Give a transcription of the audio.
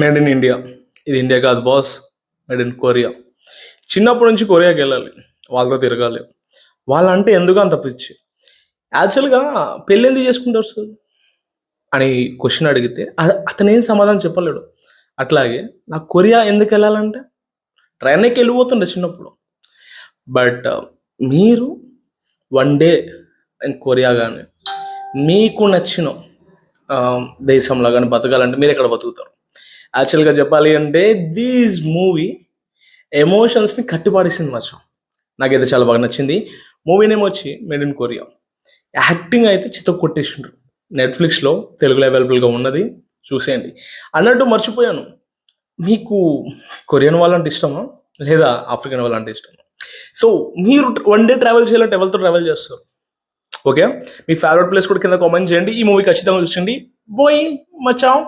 Made in India. ఇది India కాదు boss, made in Korea. చిన్నప్పటి నుంచి కొరియాకి వెళ్ళాలి, వాళ్ళతో తిరగాలి. వాళ్ళంటే ఎందుకు అంత పిచ్చి? యాక్చువల్గా పెళ్ళి ఎందుకు చేసుకుంటారు సార్ అని క్వశ్చన్ అడిగితే అతనేం సమాధానం చెప్పలేడు. అట్లాగే నాకు కొరియా ఎందుకు వెళ్ళాలంటే ట్రైన్ ఎక్కి వెళ్ళిపోతుండే చిన్నప్పుడు. బట్ మీరు వన్ డే ఇన్ కొరియా కానీ మీకు నచ్చిన ఆ, దేశంలో కానీ బతకాలంటే మీరు ఎక్కడ బతుకుతారు? యాక్చువల్గా చెప్పాలి అంటే దిస్ మూవీ ఎమోషన్స్ని కట్టిపాడేసింది మచ్చం. నాకైతే చాలా బాగా నచ్చింది. మూవీ నేమ్ వచ్చి మేడ్ ఇన్ కొరియా. యాక్టింగ్ అయితే చిత్త కొట్టేసిండ్రు. నెట్ఫ్లిక్స్లో తెలుగులో అవైలబుల్గా ఉన్నది, చూసేయండి. అన్నట్టు మర్చిపోయాను, మీకు కొరియన్ వాళ్ళంటే ఇష్టమా లేదా ఆఫ్రికన్ వాళ్ళంటే ఇష్టమా? సో మీరు వన్ డే ట్రావెల్ చేయాలంటే ఎవరితో ట్రావెల్ చేస్తారు? ఓకే, మీ ఫేవరెట్ ప్లేస్ కూడా కింద కామెంట్ చేయండి. ఈ మూవీ ఖచ్చితంగా చూసండి. బోయ్ మచాం.